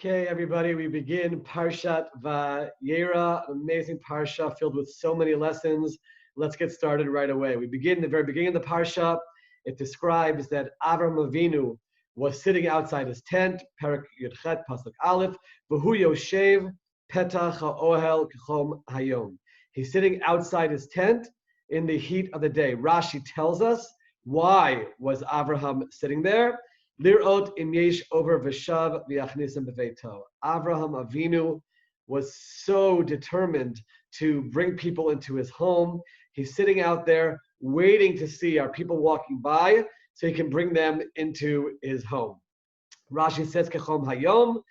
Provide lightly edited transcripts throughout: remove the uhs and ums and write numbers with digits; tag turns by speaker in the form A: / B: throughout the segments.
A: Okay, everybody, we begin Parshat Vayeira, an amazing parsha filled with so many lessons. Let's get started right away. We begin the very beginning of the parsha. It describes that Avram Avinu was sitting outside his tent, Perek Yudchet, Pasuk Aleph, V'hu Yoshev Petach HaOhel K'chom Hayom. He's sitting outside his tent in the heat of the day. Rashi tells us why was Avraham sitting there. Lirot im yesh over v'shav v'yachnisem b'veito. Avraham Avinu was so determined to bring people into his home. He's sitting out there waiting to see are people walking by so he can bring them into his home. Rashi says, Kechom hayom,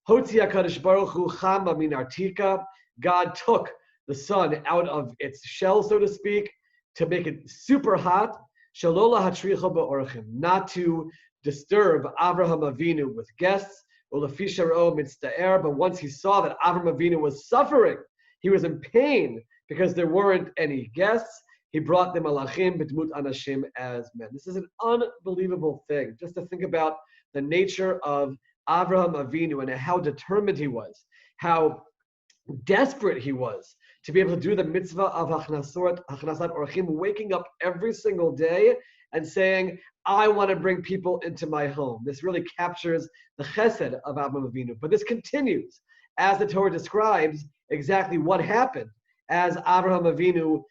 A: hotzi HaKadosh Baruch Hu chama min artika. God took the sun out of its shell, so to speak, to make it super hot. Shalola hatricha ba'orchim, not to disturb Avraham Avinu with guests. But once he saw that Avraham Avinu was suffering, he was in pain because there weren't any guests, he brought the malachim b'dmut anashim as men. This is an unbelievable thing, just to think about the nature of Avraham Avinu and how determined he was, how desperate he was to be able to do the mitzvah of Achnasat Orchim, waking up every single day and saying, I want to bring people into my home. This really captures the chesed of Avraham Avinu. But this continues as the Torah describes exactly what happened as Avraham Avinu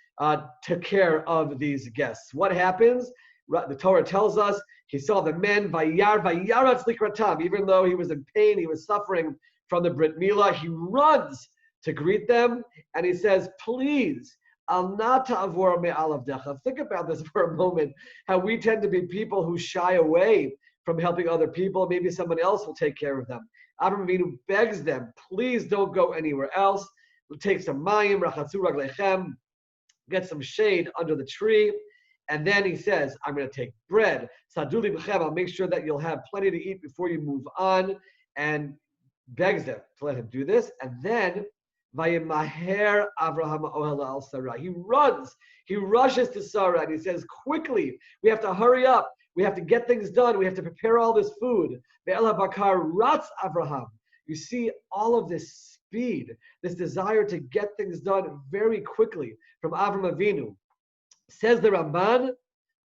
A: took care of these guests. What happens? The Torah tells us he saw the men, vayaratz likratam. Even though he was in pain, he was suffering from the Brit Milah, he runs to greet them, and he says, please, al nata avor me'alavdecha. Think about this for a moment, how we tend to be people who shy away from helping other people. Maybe someone else will take care of them. Avraham Avinu begs them, please don't go anywhere else. Take some mayim, rachatzu raglechem, get some shade under the tree. And then he says, I'm going to take bread. Saduli b'chem, I'll make sure that you'll have plenty to eat before you move on. And begs them to let him do this. And then Vayimaher Avraham Ohel al Sarah. He runs, he rushes to Sarah, and he says, quickly, we have to hurry up. We have to get things done. We have to prepare all this food. Ve'el HaBakar Ratz Avraham. You see all of this speed, this desire to get things done very quickly from Avram Avinu. Says the Ramban,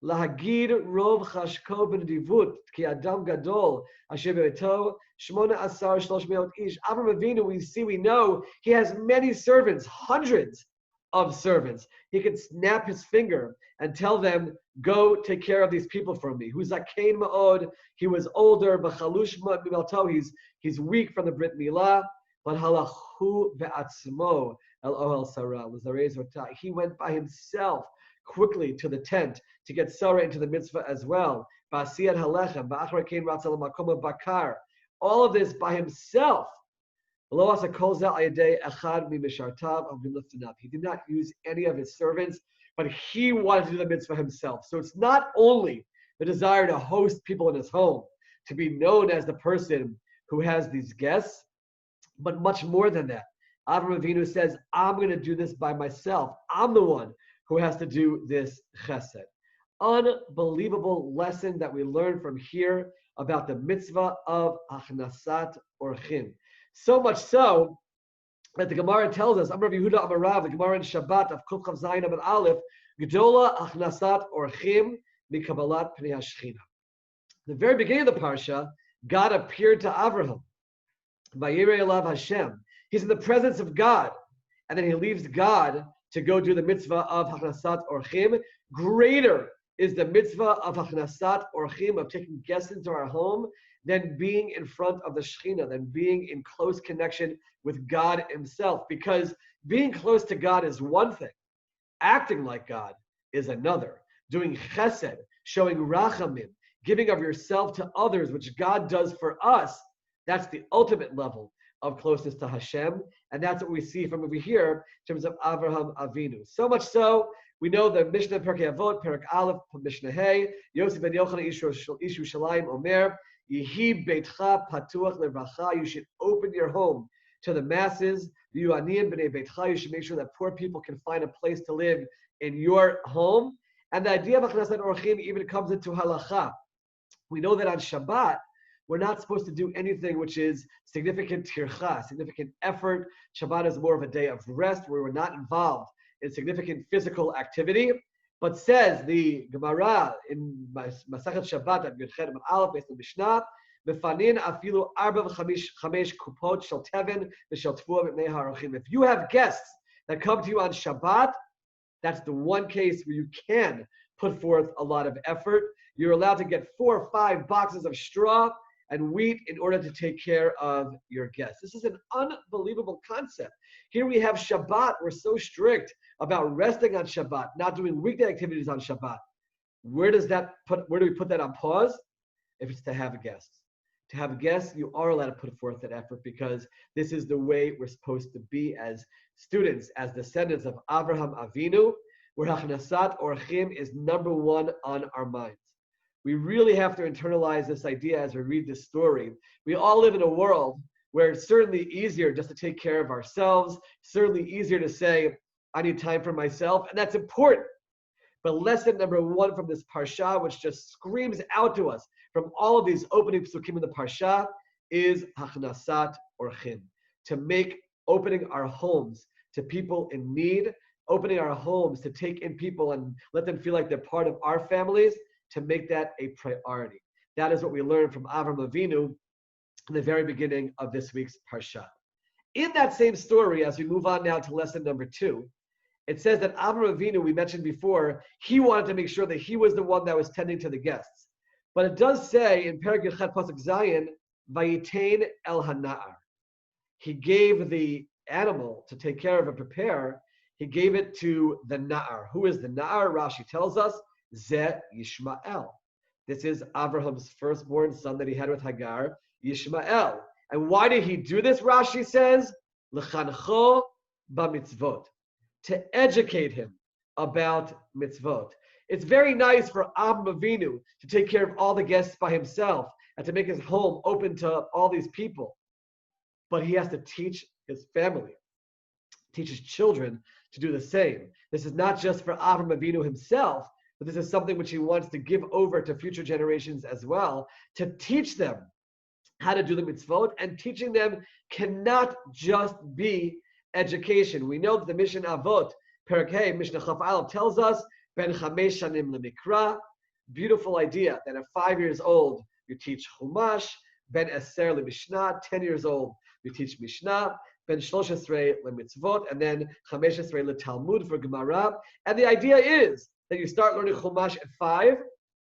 A: Lahagid Rov Chashko B'Nedivut Ki Adam Gadol Asher Be'eto Shmona Asar Shlosh Meot Ish. Avram Avinu, we know he has many servants, hundreds of servants. He could snap his finger and tell them, go take care of these people for me. Who's Zakein Ma'od? He was older, B'chalush Mimalto, he's weak from the Brit Milah, but Halachu Ve'atzmo El Ohel Sarah, he went by himself quickly to the tent to get Sarah into the mitzvah as well. All of this by himself. He did not use any of his servants, but he wanted to do the mitzvah himself. So it's not only the desire to host people in his home, to be known as the person who has these guests, but much more than that. Avram Avinu says, I'm going to do this by myself. I'm the one who has to do this chesed. Unbelievable lesson that we learn from here about the mitzvah of Achnasat Orchim. So much so that the Gemara tells us, Amar Yehuda Amarav, the Gemara in Shabbat of Kuf Chav Zayin Amud Aleph, Gedola Achnasat Orchim Mikabalat Pnei HaShechina. The very beginning of the parsha, God appeared to Avraham. Vayirei Elav Hashem. He's in the presence of God, and then he leaves God to go do the mitzvah of Achnasat Orchim. Greater is the mitzvah of Achnasat Orchim, of taking guests into our home, than being in front of the Shekhinah, than being in close connection with God himself. Because being close to God is one thing. Acting like God is another. Doing chesed, showing rachamim, giving of yourself to others, which God does for us, that's the ultimate level of closeness to Hashem. And that's what we see from over here in terms of Avraham Avinu. So much so, we know the Mishnah Perkei Avot, Perek Aleph, Mishnah Hey, Yosef ben Yochanan Ishu Shalayim Omer, Yehi Beitcha Patuach Levracha, you should open your home to the masses. Yu'aniyim B'nei Beitcha, you should make sure that poor people can find a place to live in your home. And the idea of Achnasat Orchim even comes into halacha. We know that on Shabbat, We're not supposed to do anything which is significant tircha, significant effort. Shabbat is more of a day of rest where we're not involved in significant physical activity. But says the Gemara in Masachet Shabbat at Yud Aleph based on Mishnah, Mefanin afilu arba v'chamesh kupot shel teven v'shel tefua v'nei harachim. If you have guests that come to you on Shabbat, that's the one case where you can put forth a lot of effort. You're allowed to get 4 or 5 boxes of straw and wheat in order to take care of your guests. This is an unbelievable concept. Here we have Shabbat. We're so strict about resting on Shabbat, not doing weekday activities on Shabbat. Where do we put that on pause? If it's to have guests. To have guests, you are allowed to put forth that effort because this is the way we're supposed to be as students, as descendants of Avraham Avinu, where Hachnasat Orchim is number one on our minds. We really have to internalize this idea as we read this story. We all live in a world where it's certainly easier just to take care of ourselves, certainly easier to say, I need time for myself, and that's important. But lesson number 1 from this parsha, which just screams out to us from all of these opening psukim in the parsha, is Hachnasat Orchim, to make opening our homes to people in need, opening our homes to take in people and let them feel like they're part of our families, to make that a priority. That is what we learned from Avram Avinu in the very beginning of this week's parsha. In that same story, as we move on now to lesson number 2, it says that Avram Avinu, we mentioned before, he wanted to make sure that he was the one that was tending to the guests. But it does say in Perek Yechet Pasuk Zayin, Vayitain el Hana'ar. He gave the animal to take care of and prepare, he gave it to the Na'ar. Who is the Na'ar? Rashi tells us, Zeh Yishmael. This is Abraham's firstborn son that he had with Hagar, Yishmael. And why did he do this, Rashi says? L'chancho b'mitzvot. To educate him about mitzvot. It's very nice for Avram Avinu to take care of all the guests by himself and to make his home open to all these people. But he has to teach his family, teach his children to do the same. This is not just for Avram Avinu himself, but this is something which he wants to give over to future generations as well, to teach them how to do the mitzvot, and teaching them cannot just be education. We know that the Mishnah Avot, Perek Hey, Mishnah Chaf Aleph tells us, Ben Chamesh Shanim Lemikra, beautiful idea that at 5 years old you teach Chumash, Ben Eser LeMishnah, 10 years old you teach Mishnah, Ben Shloshesrei LeMitzvot, and then Chameshesrei LeTalmud for Gemara. And the idea is that you start learning Chumash at 5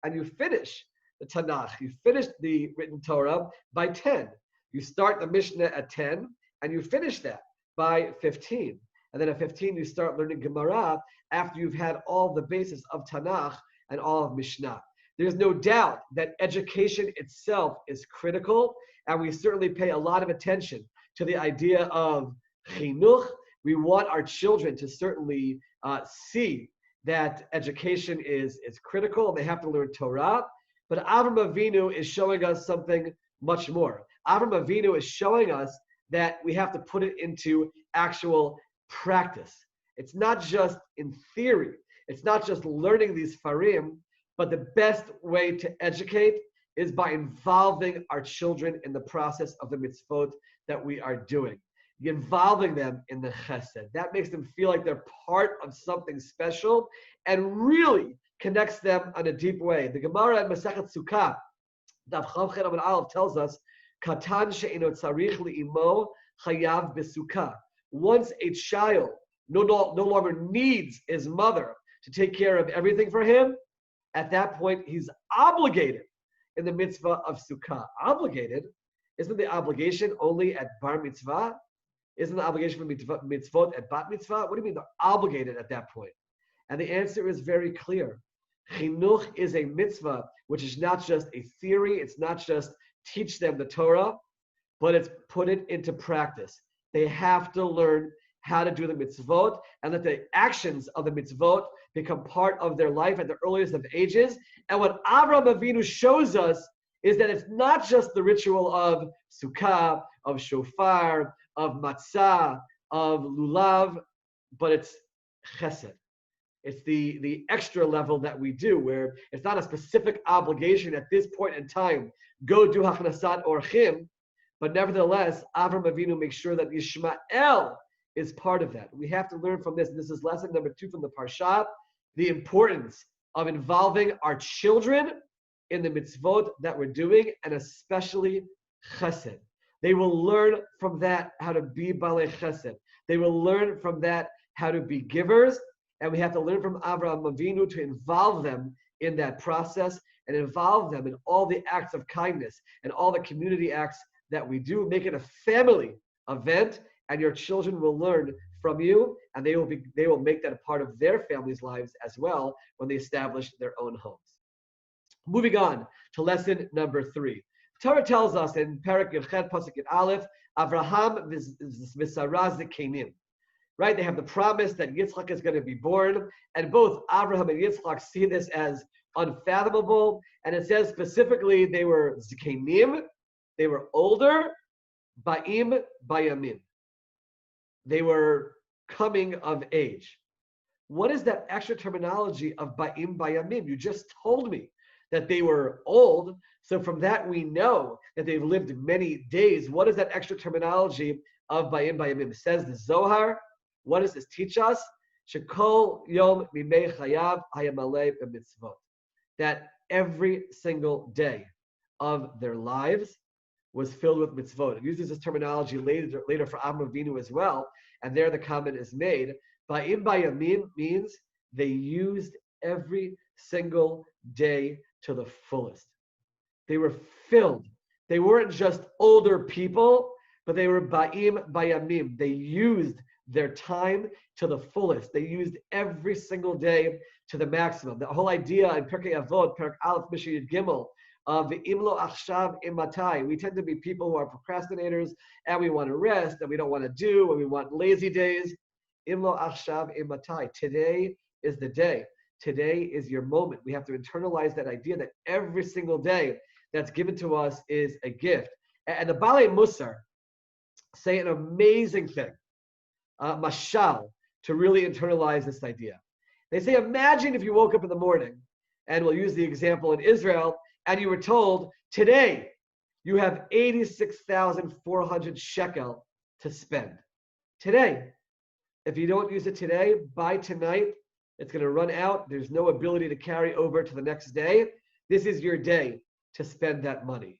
A: and you finish the Tanakh, you finish the written Torah by 10. You start the Mishnah at 10 and you finish that by 15. And then at 15, you start learning Gemara after you've had all the basis of Tanakh and all of Mishnah. There's no doubt that education itself is critical, and we certainly pay a lot of attention to the idea of chinuch. We want our children to certainly see that education is critical, and they have to learn Torah. But Avram Avinu is showing us something much more. Avram Avinu is showing us that we have to put it into actual practice. It's not just in theory. It's not just learning these farim, but the best way to educate is by involving our children in the process of the mitzvot that we are doing. Involving them in the chesed. That makes them feel like they're part of something special and really connects them on a deep way. The Gemara at Masechet Sukkah, Daf Chav Chen Amud Aleph tells us, Katan she'eno tzarich li'imo chayav besukkah. Once a child no longer needs his mother to take care of everything for him, at that point he's obligated in the mitzvah of sukkah. Obligated? Isn't the obligation only at bar mitzvah? Isn't the obligation for mitzvot at bat mitzvah? What do you mean they're obligated at that point? And the answer is very clear. Chinuch is a mitzvah, which is not just a theory, it's not just teach them the Torah, but it's put it into practice. They have to learn how to do the mitzvot, and let the actions of the mitzvot become part of their life at the earliest of ages. And what Avraham Avinu shows us is that it's not just the ritual of sukkah, of shofar, of matzah, of lulav, but it's chesed. It's the extra level that we do, where it's not a specific obligation at this point in time, go do Hachnasat Orchim, but nevertheless, Avram Avinu makes sure that Yishmael is part of that. We have to learn from this, and this is lesson number 2 from the Parshat, the importance of involving our children in the mitzvot that we're doing, and especially chesed. They will learn from that how to be balei chesed. They will learn from that how to be givers, and we have to learn from Avraham Avinu to involve them in that process and involve them in all the acts of kindness and all the community acts that we do. Make it a family event, and your children will learn from you, and they will make that a part of their families' lives as well when they establish their own homes. Moving on to lesson number 3. Torah tells us in Perek Yechet Pasuk Yud Aleph, Avraham v'Sarah zikenim. Right? They have the promise that Yitzchak is going to be born, and both Avraham and Yitzchak see this as unfathomable. And it says specifically they were zikenim, they were older, ba'im bayamim. They were coming of age. What is that extra terminology of ba'im bayamim? You just told me that they were old, so from that we know that they've lived many days. What is that extra terminology of ba'im bayamim? It says the Zohar. What does this teach us? Shekol yom mimei chayav hayamalei b'mitzvot. That every single day of their lives was filled with mitzvot. It uses this terminology later for Avram Avinu as well, and there the comment is made. Ba'im bayamim means they used every single day to the fullest. They were filled. They weren't just older people, but they were ba'im bayamim. They used their time to the fullest. They used every single day to the maximum. The whole idea in Pirkei Avot, Perek Aleph Mishnah Yud Gimel, of imlo achshav imatai. We tend to be people who are procrastinators, and we want to rest, and we don't want to do, and we want lazy days. Imlo achshav imatai. Today is the day. Today is your moment. We have to internalize that idea that every single day that's given to us is a gift. And the Balei Musar say an amazing thing, mashal, to really internalize this idea. They say, imagine if you woke up in the morning, and we'll use the example in Israel, and you were told, today you have 86,400 shekel to spend. Today. If you don't use it today, by tonight, it's going to run out. There's no ability to carry over to the next day. This is your day to spend that money.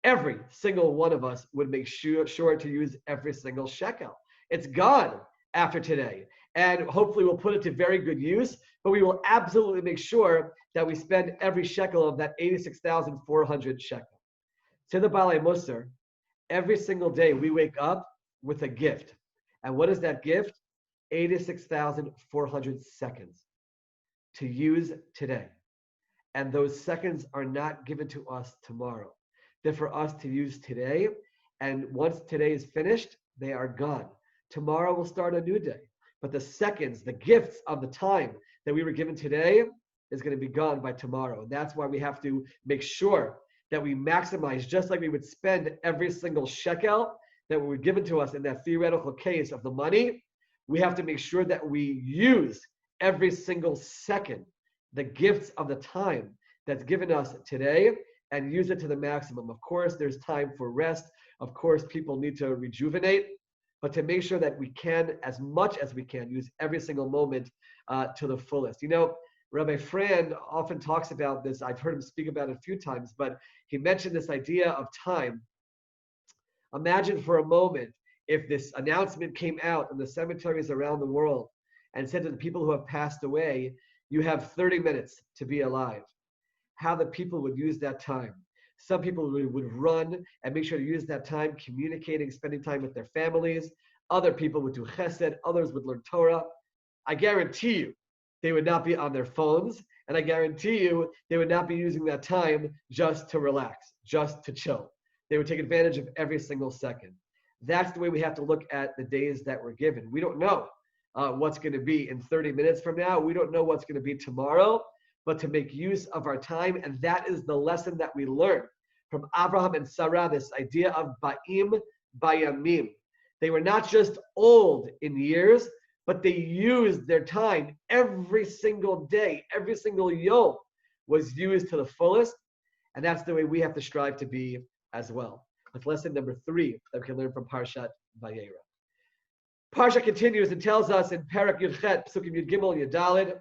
A: Every single one of us would make sure to use every single shekel. It's gone after today. And hopefully we'll put it to very good use, but we will absolutely make sure that we spend every shekel of that 86,400 shekel. To the Balei Musar, every single day we wake up with a gift. And what is that gift? 86,400 seconds to use today. And those seconds are not given to us tomorrow. They're for us to use today. And once today is finished, they are gone. Tomorrow will start a new day. But the seconds, the gifts of the time that we were given today is going to be gone by tomorrow. And that's why we have to make sure that we maximize, just like we would spend every single shekel that were given to us in that theoretical case of the money. We have to make sure that we use every single second, the gifts of the time that's given us today, and use it to the maximum. Of course, there's time for rest. Of course, people need to rejuvenate, but to make sure that we can, as much as we can, use every single moment to the fullest. You know, Rabbi Frand often talks about this. I've heard him speak about it a few times, but he mentioned this idea of time. Imagine for a moment if this announcement came out in the cemeteries around the world and said to the people who have passed away, you have 30 minutes to be alive. How the people would use that time. Some people would run and make sure to use that time communicating, spending time with their families. Other people would do chesed. Others would learn Torah. I guarantee you they would not be on their phones. And I guarantee you they would not be using that time just to relax, just to chill. They would take advantage of every single second. That's the way we have to look at the days that we're given. We don't know what's going to be in 30 minutes from now. We don't know what's going to be tomorrow, but to make use of our time. And that is the lesson that we learn from Abraham and Sarah, this idea of ba'im bayamim. They were not just old in years, but they used their time every single day, every single yom was used to the fullest. And that's the way we have to strive to be as well. That's lesson number 3 that we can learn from Parshat Vayeira. Parsha continues and tells us in Parak Yudchet, Psukim Yud Gimel Yudalid,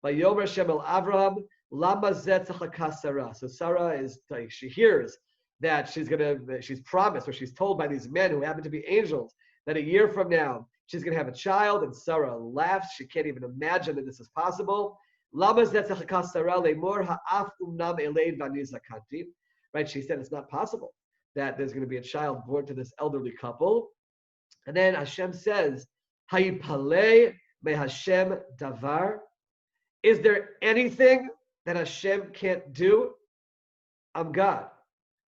A: Vayomer Hashem el Avraham, Lama zet tzachaka Sarah. So Sarah is, she hears that she's promised, or she's told by these men who happen to be angels, that a year from now she's going to have a child. And Sarah laughs. She can't even imagine that this is possible. Lama zet tzachaka Sarah lemor ha'af umnam eleid v'ani zakanti. Right? She said it's not possible that there's going to be a child born to this elderly couple. And then Hashem says, Hayipalei me Hashem davar. Is there anything that Hashem can't do? I'm God.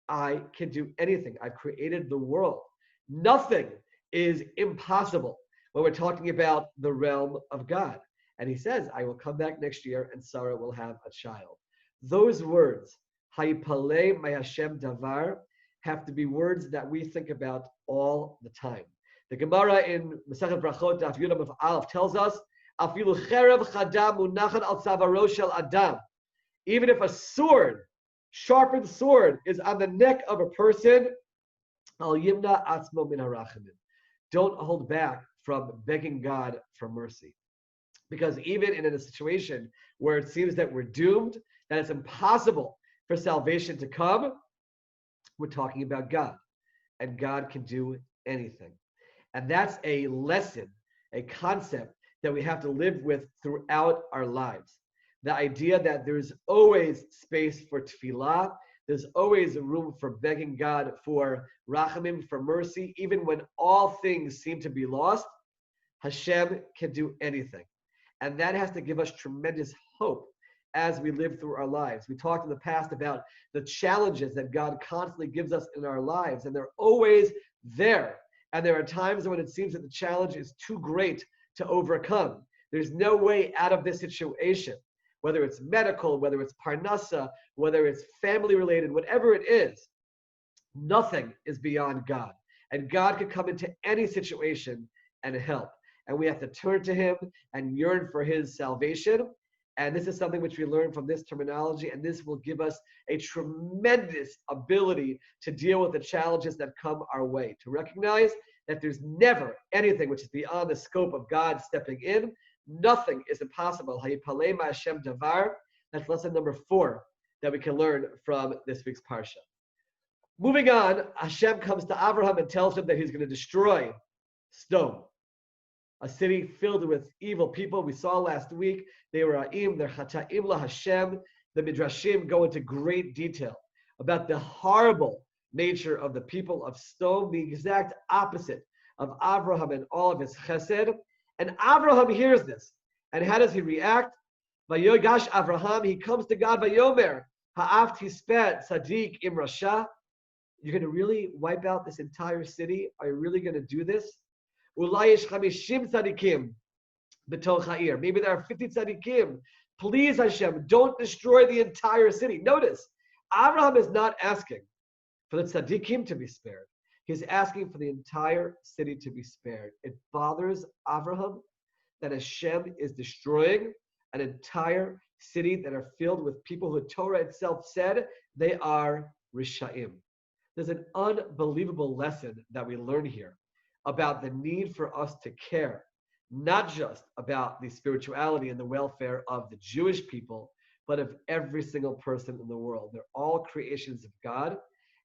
A: I can do anything. I've created the world. Nothing is impossible when we're talking about the realm of God. And he says, I will come back next year and Sarah will have a child. Those words, Hayipalei me Hashem davar, have to be words that we think about all the time. The Gemara in Masechet Brachot, Daf Yud Amud Aleph, tells us, "Afilu cherev chadam munachat al tzavaro shel adam." Even if a sword, sharpened sword, is on the neck of a person, al yimna atzmo min harachamim. Don't hold back from begging God for mercy, because even in a situation where it seems that we're doomed, that it's impossible for salvation to come, we're talking about God, and God can do anything. And that's a lesson, a concept that we have to live with throughout our lives. The idea that there's always space for tefillah, there's always room for begging God for rachamim, for mercy, even when all things seem to be lost. Hashem can do anything. And that has to give us tremendous hope as we live through our lives. We talked in the past about the challenges that God constantly gives us in our lives, and they're always there. And there are times when it seems that the challenge is too great to overcome. There's no way out of this situation, whether it's medical, whether it's parnasa, whether it's family related, whatever it is, nothing is beyond God. And God can come into any situation and help. And we have to turn to him and yearn for his salvation. And this is something which we learn from this terminology, and this will give us a tremendous ability to deal with the challenges that come our way, to recognize that there's never anything which is beyond the scope of God stepping in. Nothing is impossible. Hayipalei me Hashem davar. That's lesson number 4 that we can learn from this week's Parsha. Moving on, Hashem comes to Abraham and tells him that he's going to destroy Sodom, a city filled with evil people. We saw last week, they were A'im, they're Chata'im la Hashem. The Midrashim go into great detail about the horrible nature of the people of Sodom, the exact opposite of Abraham and all of his chesed. And Abraham hears this. And how does he react? Vayogash Abraham, he comes to God, Vayomer, Ha'af tispet tzaddik im rasha. You're going to really wipe out this entire city? Are you really going to do this? Ulayish 50 tzaddikim b'toch ha'ir. Maybe there are 50 tzaddikim. Please, Hashem, don't destroy the entire city. Notice, Abraham is not asking for the tzaddikim to be spared. He's asking for the entire city to be spared. It bothers Abraham that Hashem is destroying an entire city that are filled with people who Torah itself said they are Rishaim. There's an unbelievable lesson that we learn here about the need for us to care, not just about the spirituality and the welfare of the Jewish people, but of every single person in the world. They're all creations of God,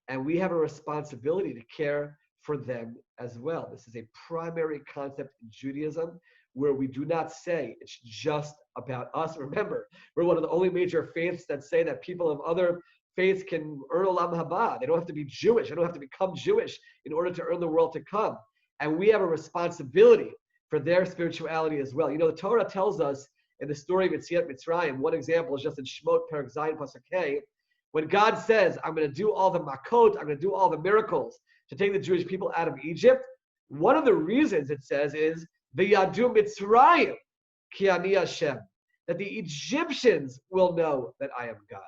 A: and we have a responsibility to care for them as well. This is a primary concept in Judaism where we do not say it's just about us. Remember, we're one of the only major faiths that say that people of other faiths can earn Olam Haba. They don't have to be Jewish. They don't have to become Jewish in order to earn the world to come. And we have a responsibility for their spirituality as well. You know, the Torah tells us in the story of Yetziat Mitzrayim, one example is just in Shemot Perek Zayin Pasuk Hey, when God says, I'm going to do all the makot, I'm going to do all the miracles to take the Jewish people out of Egypt, one of the reasons it says is, V'yadu Mitzrayim ki ani Hashem, that the Egyptians will know that I am God.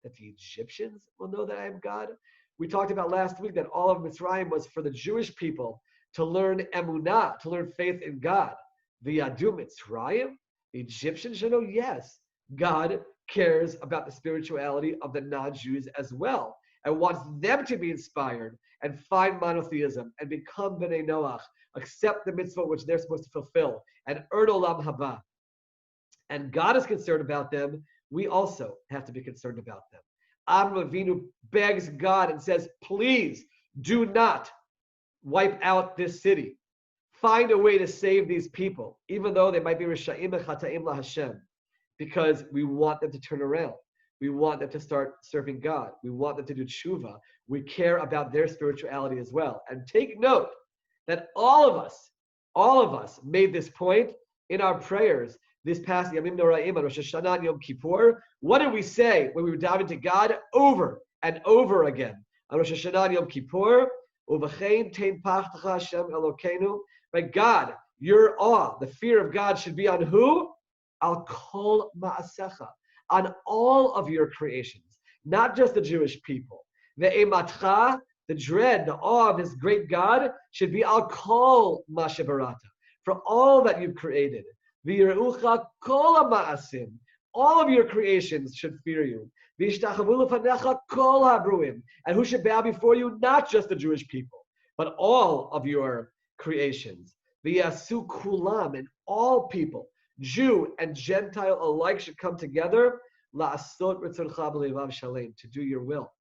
A: That the Egyptians will know that I am God. We talked about last week that all of Mitzrayim was for the Jewish people to learn emunah, to learn faith in God. V'yadu Mitzrayim, the Egyptians should know, yes, God cares about the spirituality of the non-Jews as well, and wants them to be inspired and find monotheism and become B'nai Noach, accept the mitzvah which they're supposed to fulfill, and earn Olam Haba. And God is concerned about them. We also have to be concerned about them. Avraham Avinu begs God and says, please do not wipe out this city. Find a way to save these people, even though they might be Risha'im and Chata'im la Hashem, because we want them to turn around. We want them to start serving God. We want them to do tshuva. We care about their spirituality as well. And take note that all of us made this point in our prayers this past Yamim Noraim on Rosh Hashanah and Yom Kippur. What did we say when we were diving to God over and over again? On Rosh Hashanah and Yom Kippur, Uvachein tein pachtacha Hashem Elokeinu. By God, your awe, the fear of God should be on who? Al kol ma'asecha, on all of your creations, not just the Jewish people. Ve'ematcha, the dread, the awe of this great God should be al kol ma'ashebarata, for all that you've created. V'yirucha kol ma'asim, all of your creations should fear you. V'yishtachavu lefanecha kol habruim, and who should bow before you? Not just the Jewish people, but all of your creations. V'yasu kulam, and all people, Jew and Gentile alike, should come together la'asot ritzoncha b'leivav shalem, to do your will.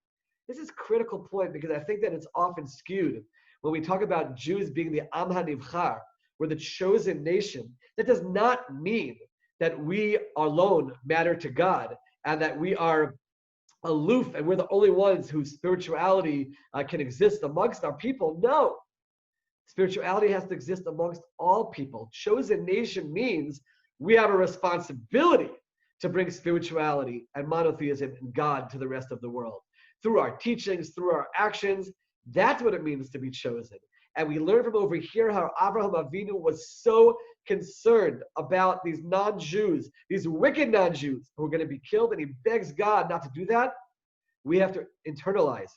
A: This is a critical point because I think that it's often skewed when we talk about Jews being the Am HaNivchar, we're the chosen nation. That does not mean that we alone matter to God and that we are aloof and we're the only ones whose spirituality can exist amongst our people. No. Spirituality has to exist amongst all people. Chosen nation means we have a responsibility to bring spirituality and monotheism and God to the rest of the world. Through our teachings, through our actions, that's what it means to be chosen. And we learn from over here how Avraham Avinu was so concerned about these non-Jews, these wicked non-Jews who are going to be killed, and he begs God not to do that. We have to internalize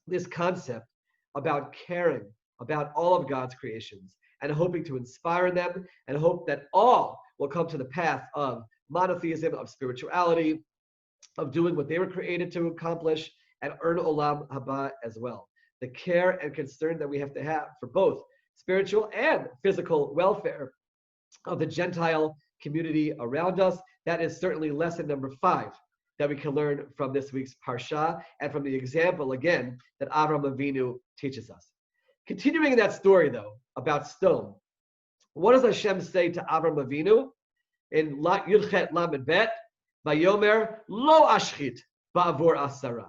A: this concept about caring about all of God's creations and hoping to inspire them and hope that all will come to the path of monotheism, of spirituality, of doing what they were created to accomplish, and earn Olam Haba as well. The care and concern that we have to have for both spiritual and physical welfare of the Gentile community around us. That is certainly lesson number 5 that we can learn from this week's Parsha and from the example, again, that Avraham Avinu teaches us. Continuing that story, though, about stone, what does Hashem say to Avraham Avinu in Yudchet Lamed Bet? Vayomer lo ashchit ba'avur asara.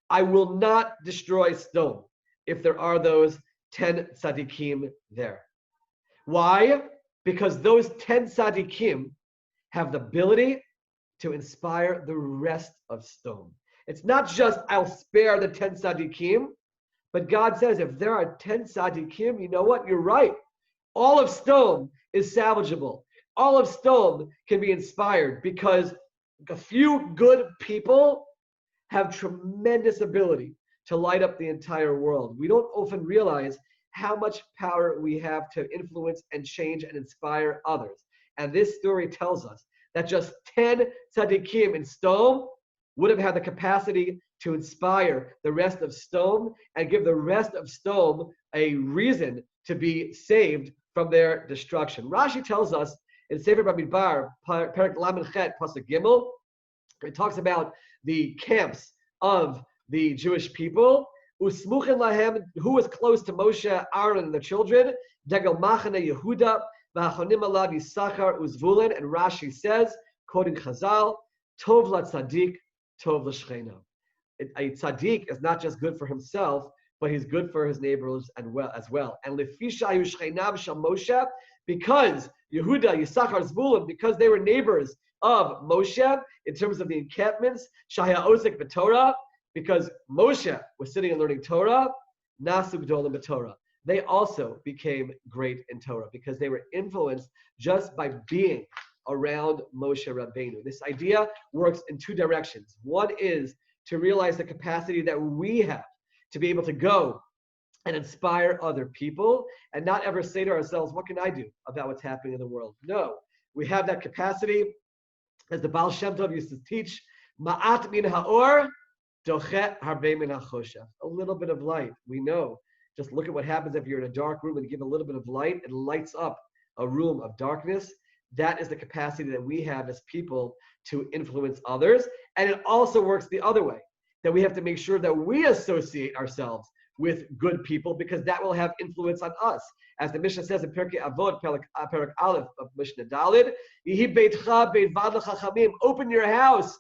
A: I will not destroy stone if there are those 10 tzaddikim there. Why? Because those 10 tzaddikim have the ability to inspire the rest of stone. It's not just I'll spare the 10 tzaddikim, but God says if there are 10 tzaddikim, you know what? You're right. All of stone is salvageable. All of stone can be inspired because a few good people have tremendous ability to light up the entire world. We don't often realize how much power we have to influence and change and inspire others. And this story tells us that just 10 tzaddikim in stone would have had the capacity to inspire the rest of stone and give the rest of stone a reason to be saved from their destruction. Rashi tells us in Sefer Bamidbar, Perek Lamed Chet, Pasuk Gimel, it talks about the camps of the Jewish people. Usmuchin lahem, who was close to Moshe, Aaron, and the children. Degel Machane Yehuda, V'hachonim alav Yisachar Uzvulin. And Rashi says, quoting Chazal, Tov la tzaddik, Tov l'shcheno. A tzaddik is not just good for himself, but he's good for his neighbors as well. And lefisha yushchenav shel Moshe, because Yehuda, Yisachar, Zvulun, because they were neighbors of Moshe in terms of the encampments, Shaya Osik b'Torah, because Moshe was sitting and learning Torah, Nasu Gdolim b'Torah. They also became great in Torah because they were influenced just by being around Moshe Rabbeinu. This idea works in 2 directions. One is to realize the capacity that we have to be able to go and inspire other people, and not ever say to ourselves, what can I do about what's happening in the world? No, we have that capacity, as the Baal Shem Tov used to teach, ma'at min ha'or, dochet harbe min ha'choshev. A little bit of light, we know. Just look at what happens if you're in a dark room and give a little bit of light, it lights up a room of darkness. That is the capacity that we have as people to influence others. And it also works the other way, that we have to make sure that we associate ourselves with good people, because that will have influence on us. As the Mishnah says in Pirkei Avot, Perak Aleph of Mishnah Dalid, Yihi beitcha beit vad l'chachamim, open your house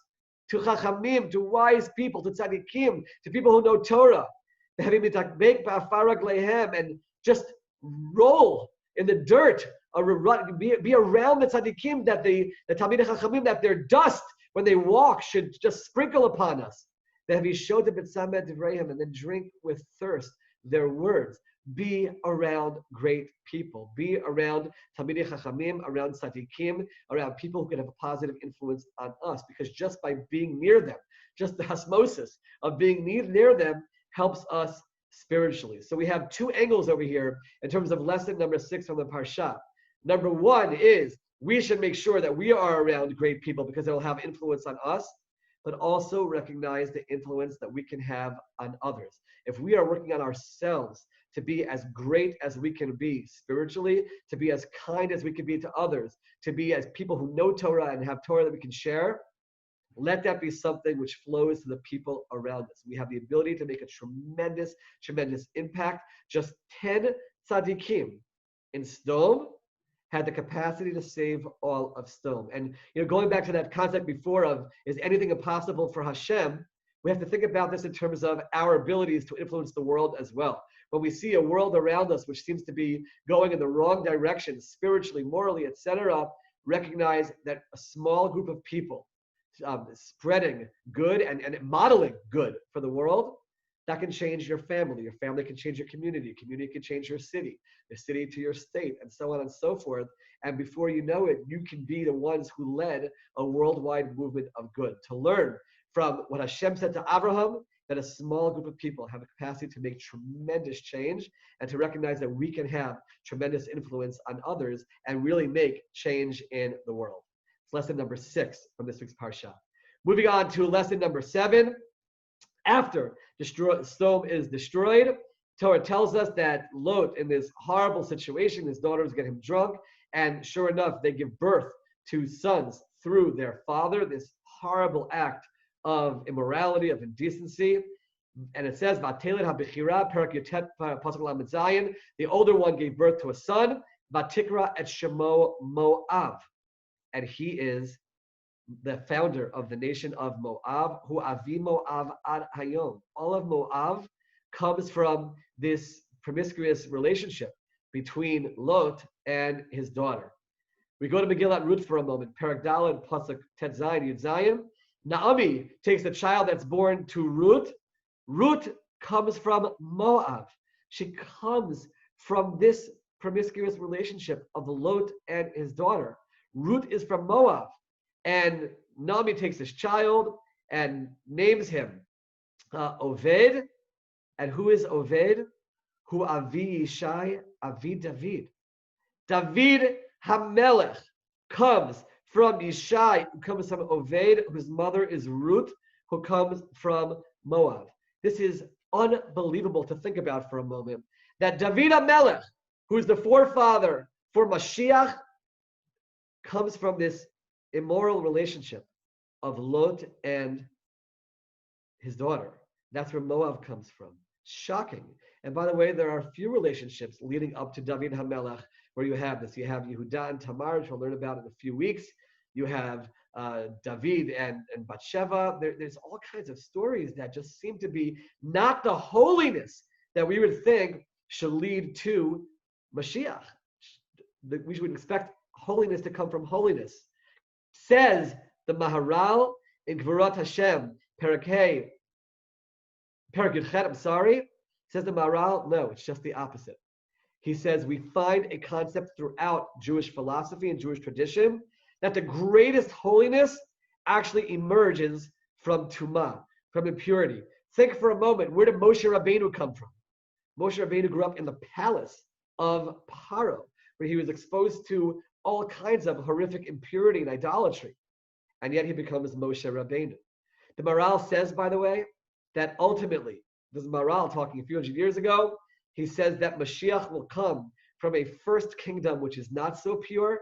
A: to chachamim, to wise people, to tzaddikim, to people who know Torah, and just roll in the dirt, or be around the tzaddikim, that the Talmidei Chachamim, that their dust when they walk should just sprinkle upon us. And then drink with thirst their words. Be around great people. Be around Talmidei Chachamim, around tzaddikim, around people who can have a positive influence on us. Because just by being near them, just the osmosis of being near them helps us spiritually. So we have two angles over here in terms of lesson number 6 from the Parsha. Number 1 is we should make sure that we are around great people because they'll have influence on us, but also recognize the influence that we can have on others. If we are working on ourselves to be as great as we can be spiritually, to be as kind as we can be to others, to be as people who know Torah and have Torah that we can share, let that be something which flows to the people around us. We have the ability to make a tremendous, tremendous impact. Just 10 tzaddikim in Sdom had the capacity to save all of Sdom. And going back to that concept before of, is anything impossible for Hashem? We have to think about this in terms of our abilities to influence the world as well. When we see a world around us which seems to be going in the wrong direction, spiritually, morally, etc., recognize that a small group of people spreading good and modeling good for the world, that can change your family. Your family can change your community can change your city to your state, and so on and so forth. And before you know it, you can be the ones who led a worldwide movement of good. To learn from what Hashem said to Abraham, that a small group of people have the capacity to make tremendous change, and to recognize that we can have tremendous influence on others and really make change in the world. It's lesson number 6 from this week's Parsha. Moving on to lesson number 7. After Sodom is destroyed, Torah tells us that Lot, in this horrible situation, his daughters get him drunk, and sure enough, they give birth to sons through their father, this horrible act of immorality, of indecency. And it says, Vatelet HaBechira, Perak Yotet, Pasuk Lamed Zayin, the older one gave birth to a son, Vatikra et Shemo Moav. And he is the founder of the nation of Moab, who Avi Moab ad Hayom. All of Moab comes from this promiscuous relationship between Lot and his daughter. We go to Megillat Ruth for a moment. Perak Daled Pasuk Tet Zayin Yud Zayin. Naomi takes the child that's born to Ruth. Ruth comes from Moab. She comes from this promiscuous relationship of Lot and his daughter. Ruth is from Moab. And Naomi takes this child and names him Oved. And who is Oved? Who Avi Yishai, Avi David. David HaMelech comes from Yishai, who comes from Oved, whose mother is Ruth, who comes from Moab. This is unbelievable to think about for a moment. That David HaMelech, who is the forefather for Mashiach, comes from this immoral relationship of Lot and his daughter. That's where Moab comes from. Shocking. And by the way, there are a few relationships leading up to David HaMelech where you have this. You have Yehuda and Tamar, which we'll learn about in a few weeks. You have David and Bathsheba. There's all kinds of stories that just seem to be not the holiness that we would think should lead to Mashiach. We would expect holiness to come from holiness. Says the Maharal in Gvurat Hashem, Perak Yudchet, says the Maharal, no, it's just the opposite. He says we find a concept throughout Jewish philosophy and Jewish tradition that the greatest holiness actually emerges from tumah, from impurity. Think for a moment, where did Moshe Rabbeinu come from? Moshe Rabbeinu grew up in the palace of Paro, where he was exposed to all kinds of horrific impurity and idolatry. And yet he becomes Moshe Rabbeinu. The Maral says, by the way, that ultimately, this is Maral talking a few hundred years ago, he says that Mashiach will come from a first kingdom which is not so pure,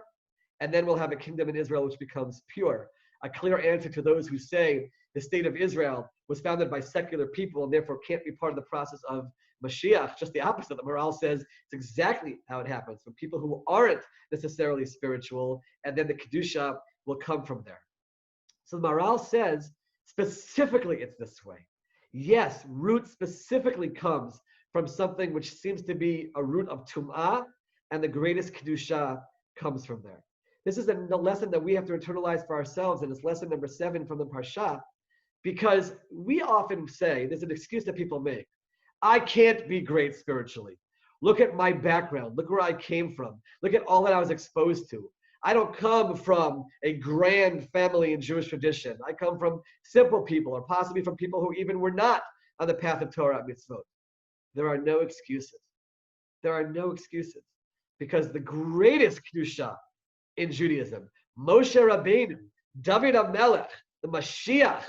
A: and then we'll have a kingdom in Israel which becomes pure. A clear answer to those who say the state of Israel was founded by secular people and therefore can't be part of the process of Mashiach. Just the opposite. The Maral says it's exactly how it happens, from people who aren't necessarily spiritual, and then the Kedusha will come from there. So the Maral says, specifically it's this way. Yes, root specifically comes from something which seems to be a root of Tum'ah, and the greatest Kedusha comes from there. This is a lesson that we have to internalize for ourselves, and it's lesson number 7 from the Parsha, because we often say, there's an excuse that people make, I can't be great spiritually. Look at my background. Look where I came from. Look at all that I was exposed to. I don't come from a grand family in Jewish tradition. I come from simple people, or possibly from people who even were not on the path of Torah and mitzvot. There are no excuses. There are no excuses. Because the greatest Kedusha in Judaism, Moshe Rabbeinu, David HaMelech, the Mashiach,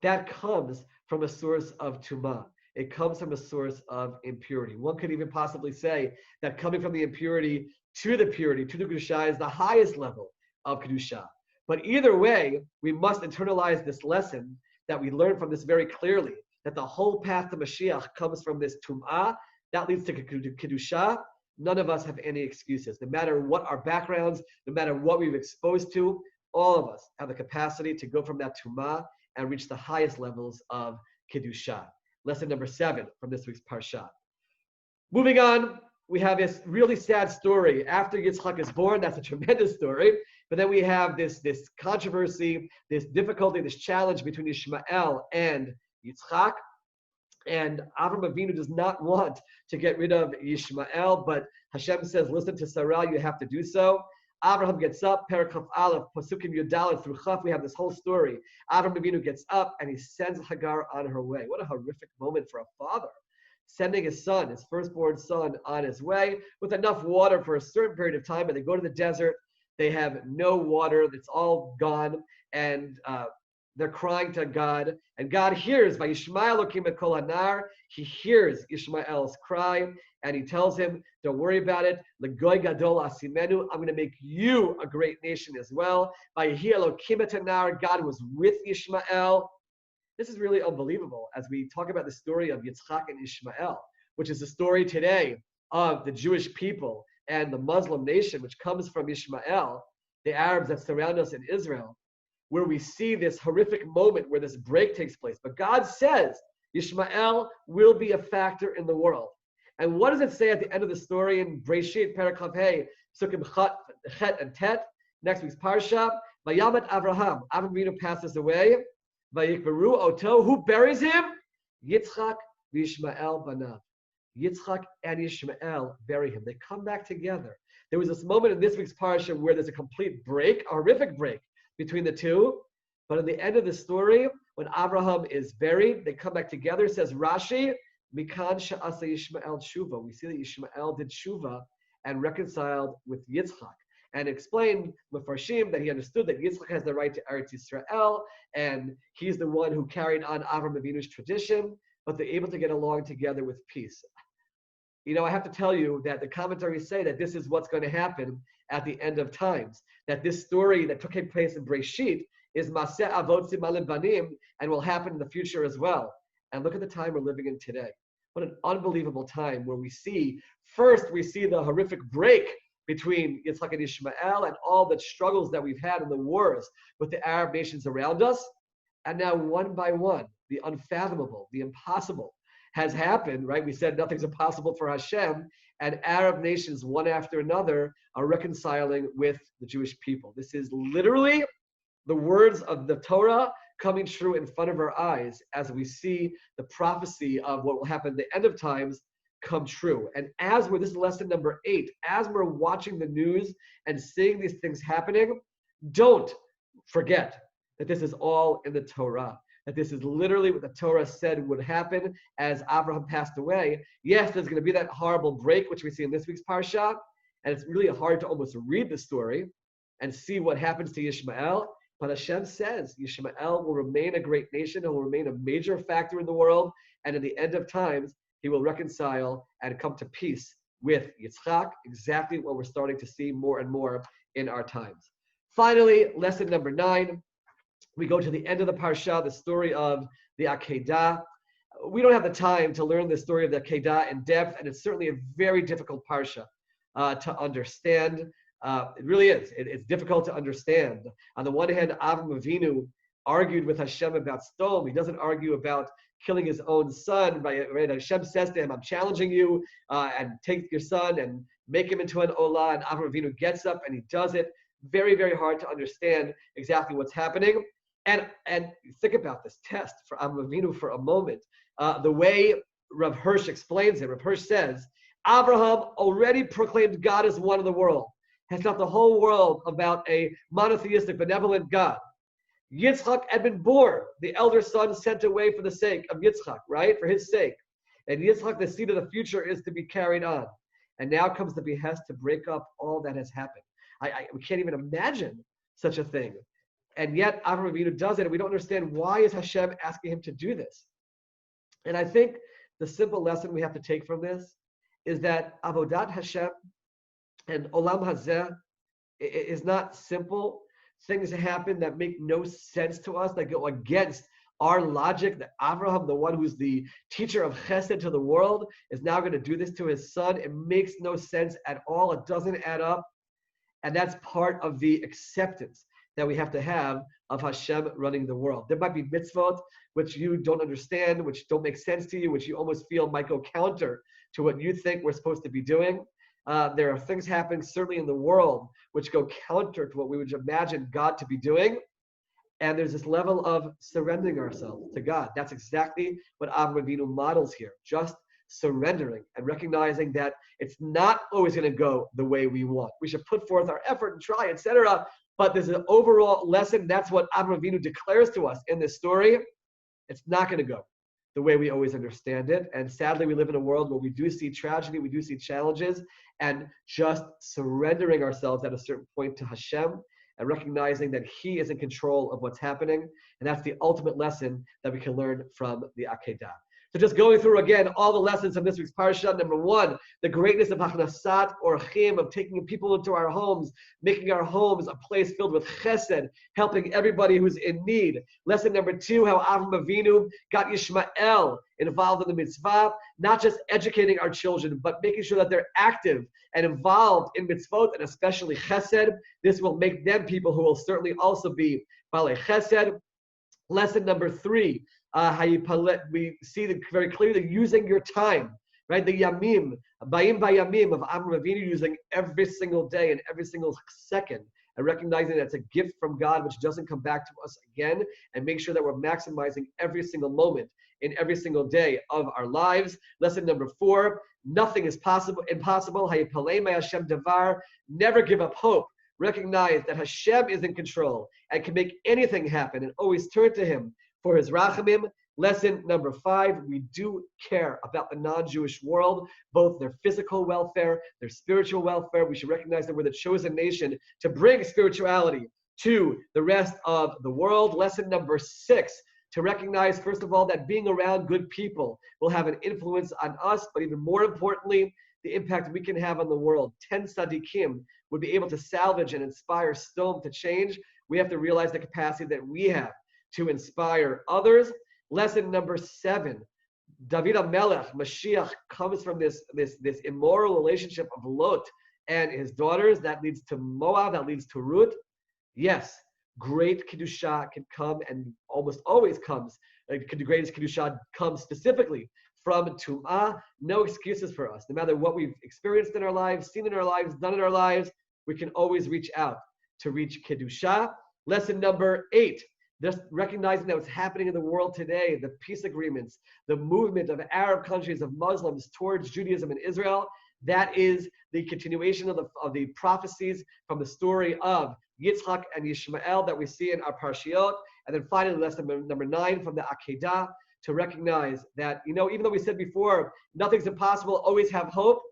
A: that comes from a source of Tumah. It comes from a source of impurity. One could even possibly say that coming from the impurity to the purity, to the Kedusha, is the highest level of Kedusha. But either way, we must internalize this lesson that we learn from this very clearly, that the whole path to Mashiach comes from this Tum'ah. That leads to Kedusha. None of us have any excuses. No matter what our backgrounds, no matter what we've exposed to, all of us have the capacity to go from that Tum'ah and reach the highest levels of Kedusha. Lesson number 7 from this week's Parsha. Moving on, we have this really sad story. After Yitzchak is born, that's a tremendous story. But then we have this controversy, this difficulty, this challenge between Ishmael and Yitzchak. And Avram Avinu does not want to get rid of Ishmael, but Hashem says, listen to Sarah, you have to do so. Abraham gets up, Perek Aleph, Pasukim Yudalet through Chaf, we have this whole story. Avram Avinu gets up and he sends Hagar on her way. What a horrific moment for a father. Sending his son, his firstborn son, on his way with enough water for a certain period of time, but they go to the desert, they have no water, it's all gone, and they're crying to God, and God hears, by Yishmael Elokim et Kol Hanar, he hears Ishmael's cry, and he tells him, don't worry about it, L'goy Gadol Asimenu, I'm going to make you a great nation as well. By Yehi Elokim et Hanar, God was with Ishmael. This is really unbelievable as we talk about the story of Yitzchak and Ishmael, which is the story today of the Jewish people and the Muslim nation, which comes from Ishmael, the Arabs that surround us in Israel, where we see this horrific moment where this break takes place. But God says Ishmael will be a factor in the world. And what does it say at the end of the story in Breshit, Perek Kafhei, Psukim Chet and Tet, next week's Parsha? Vayamet Avraham, Avram Avinu passes away. Vayikberu Oto, who buries him? Yitzchak v'Yishmael banav. Yitzchak and Ishmael bury him. They come back together. There was this moment in this week's Parsha where there's a complete break, a horrific break between the two. But at the end of the story, when Abraham is buried, they come back together. Says Rashi, Mikan she'asa Yishmael tshuva. We see that Ishmael did tshuva and reconciled with Yitzchak. And explained Mefarshim that he understood that Yitzchak has the right to Eretz Yisrael, and he's the one who carried on Avram Avinu's tradition, but they're able to get along together with peace. You know, I have to tell you that the commentaries say that this is what's going to happen at the end of times, that this story that took place in Breshit is Maseh Avot Simalim Banim and will happen in the future as well. And look at the time we're living in today. What an unbelievable time where we see the horrific break between Yitzchak and Ishmael and all the struggles that we've had in the wars with the Arab nations around us. And now one by one, the unfathomable, the impossible has happened, right? We said nothing's impossible for Hashem, and Arab nations, one after another, are reconciling with the Jewish people. This is literally the words of the Torah coming true in front of our eyes as we see the prophecy of what will happen at the end of times come true. And this is lesson number 8, as we're watching the news and seeing these things happening, don't forget that this is all in the Torah, that this is literally what the Torah said would happen as Abraham passed away. Yes, there's going to be that horrible break, which we see in this week's Parsha, and it's really hard to almost read the story and see what happens to Yishmael. But Hashem says Yishmael will remain a great nation, he will remain a major factor in the world, and in the end of times, he will reconcile and come to peace with Yitzchak, exactly what we're starting to see more and more in our times. Finally, lesson number 9. We go to the end of the Parsha, the story of the Akedah. We don't have the time to learn the story of the Akedah in depth, and it's certainly a very difficult Parsha to understand. It really is. It's difficult to understand. On the one hand, Avraham Avinu argued with Hashem about Sdom. He doesn't argue about killing his own son. Right? Hashem says to him, I'm challenging you, and take your son and make him into an Olah. And Avraham Avinu gets up and he does it. Very, very hard to understand exactly what's happening. And think about this test for Avraham Avinu for a moment. The way Rav Hirsch explains it, Rav Hirsch says, Abraham already proclaimed God as one of the world, has taught the whole world about a monotheistic, benevolent God. Yitzchak had been born, the elder son sent away for the sake of Yitzchak, right? For his sake. And Yitzchak, the seed of the future, is to be carried on. And now comes the behest to break up all that has happened. We can't even imagine such a thing. And yet, Avraham Avinu does it, and we don't understand why is Hashem asking him to do this. And I think the simple lesson we have to take from this is that Avodat Hashem and Olam Hazeh is not simple. Things happen that make no sense to us, that go against our logic, that Avraham, the one who's the teacher of Chesed to the world, is now going to do this to his son. It makes no sense at all. It doesn't add up. And that's part of the acceptance that we have to have of Hashem running the world. There might be mitzvot which you don't understand, which don't make sense to you, which you almost feel might go counter to what you think we're supposed to be doing. There are things happening certainly in the world which go counter to what we would imagine God to be doing. And there's this level of surrendering ourselves to God. That's exactly what Avraham Avinu models here. Just surrendering and recognizing that it's not always going to go the way we want. We should put forth our effort and try, etc. But there's an overall lesson. That's what Avraham Avinu declares to us in this story. It's not going to go the way we always understand it. And sadly, we live in a world where we do see tragedy, we do see challenges, and just surrendering ourselves at a certain point to Hashem and recognizing that He is in control of what's happening. And that's the ultimate lesson that we can learn from the Akedah. So just going through again all the lessons of this week's Parsha. Number 1, the greatness of Hachnasat Orchim, of taking people into our homes, making our homes a place filled with Chesed, helping everybody who's in need. Lesson number 2, how Avraham Avinu got Yishmael involved in the mitzvah, not just educating our children, but making sure that they're active and involved in mitzvot, and especially Chesed. This will make them people who will certainly also be Balei Chesed. Lesson number 3, we see very clearly using your time, right? The Yamim, Bayim Bayamim of Avraham Avinu, using every single day and every single second, and recognizing that it's a gift from God which doesn't come back to us again, and make sure that we're maximizing every single moment in every single day of our lives. Lesson number 4, nothing is impossible. Hashem Davar, never give up hope. Recognize that Hashem is in control and can make anything happen, and always turn to Him for His rachamim. Lesson number 5, we do care about the non-Jewish world, both their physical welfare, their spiritual welfare. We should recognize that we're the chosen nation to bring spirituality to the rest of the world. Lesson number 6, to recognize, first of all, that being around good people will have an influence on us, but even more importantly, the impact we can have on the world. 10 tzaddikim would be able to salvage and inspire Sdom to change. We have to realize the capacity that we have to inspire others. Lesson number 7, David HaMelech, Mashiach, comes from this immoral relationship of Lot and his daughters. That leads to Moab, that leads to Ruth. Yes, great Kedusha can come, and almost always comes. The greatest Kedusha comes specifically from Tum'ah. No excuses for us. No matter what we've experienced in our lives, seen in our lives, done in our lives, we can always reach out to reach Kedusha. Lesson number 8, just recognizing that what's happening in the world today, the peace agreements, the movement of Arab countries, of Muslims towards Judaism and Israel, That is the continuation of the prophecies from the story of Yitzchak and Yishmael that we see in our Parshiot. And then finally, lesson number 9 from the Akedah, to recognize that, even though we said before, nothing's impossible, always have hope,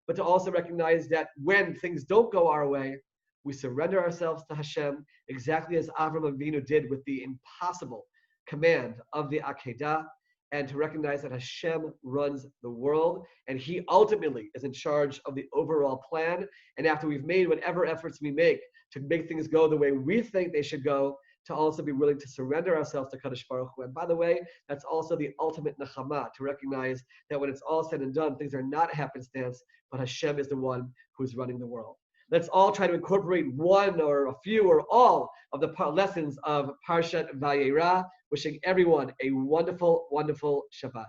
A: but to also recognize that when things don't go our way, we surrender ourselves to Hashem, exactly as Avram Avinu did with the impossible command of the Akedah, and to recognize that Hashem runs the world, and He ultimately is in charge of the overall plan. And after we've made whatever efforts we make to make things go the way we think they should go, to also be willing to surrender ourselves to Kadosh Baruch Hu. And by the way, that's also the ultimate nechama, to recognize that when it's all said and done, things are not happenstance, but Hashem is the one who is running the world. Let's all try to incorporate one or a few or all of the lessons of Parshat Vayeira. Wishing everyone a wonderful, wonderful Shabbat.